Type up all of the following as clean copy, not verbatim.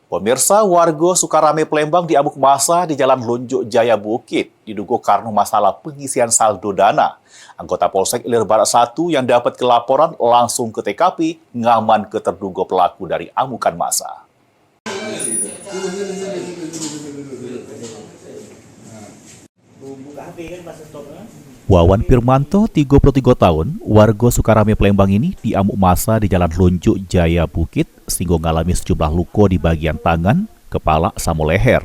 Pemirsa, warga Sukarame Palembang diamuk massa di Jalan Lunjuk Jaya Bukit diduga karena masalah pengisian saldo dana. Anggota Polsek Ilir Barat 1 yang dapat kelaporan langsung ke TKP ngaman ke terduga pelaku dari amukan massa. Wawan Firmanto, 33 tahun, warga Sukarame Palembang ini diamuk massa di Jalan Lunjuk Jaya Bukit sehingga mengalami sejumlah luka di bagian tangan, kepala, sama leher.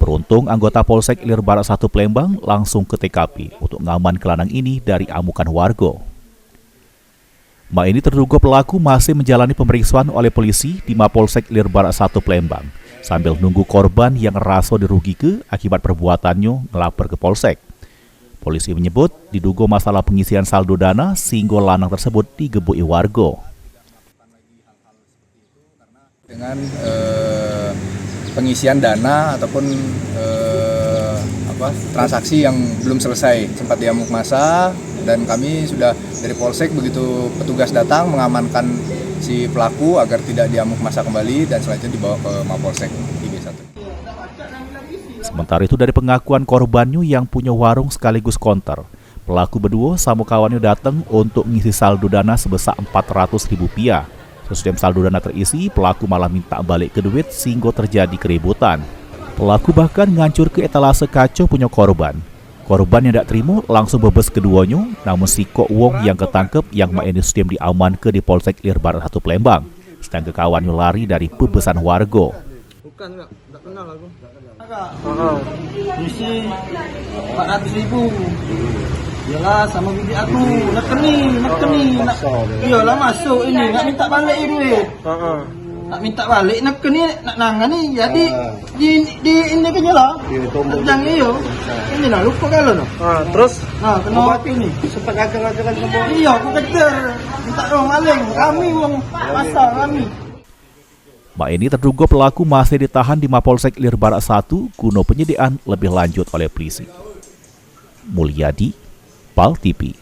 Beruntung anggota Polsek Ilir Barat 1 Palembang langsung ke TKP untuk ngaman kelanang ini dari amukan warga. Mak ini terduga pelaku masih menjalani pemeriksaan oleh polisi di Mapolsek Ilir Barat 1 Palembang sambil nunggu korban yang rasa dirugikan akibat perbuatannya ngelapor ke Polsek. Polisi menyebut diduga masalah pengisian saldo dana sehingga lanang tersebut digebui warga. Dengan pengisian dana ataupun transaksi yang belum selesai sempat diamuk massa, dan kami sudah dari Polsek begitu petugas datang mengamankan si pelaku agar tidak diamuk massa kembali dan selanjutnya dibawa ke Mapolsek IG1. Sementara itu dari pengakuan korbannya yang punya warung sekaligus konter, pelaku berdua sama kawannya datang untuk mengisi saldo dana sebesar Rp400.000. Sesudah saldo dana terisi, pelaku malah minta balik ke duit sehingga terjadi keributan. Pelaku bahkan ngancur ke etalase kaca punya korban. Korban yang tidak terima langsung bebas keduanya, namun si kok wong yang ketangkep yang main sistem diaman ke di Polsek Ilir Barat 1 Palembang. Sedangkan kawannya lari dari bebesan warga. Bukan, enggak kenal aku. Misi 400.000. Yalah sama bibi aku, nak keni. Iyalah masuk ini, nak minta balik duit. Nak minta balik, nak keni, nak nangani. Jadi di ini kenya lah. Jangan iyo. Ini lah lupa kalau no. Terus? Kena ini. Sempat agak-agak semua. Iya, aku kejar. Minta dong maling. Kami wong masa kami. Mak ini terduga pelaku masih ditahan di Mapolsek Ilir Barat 1 guna penyidikan lebih lanjut oleh polisi. Mulyadi, PAL TV.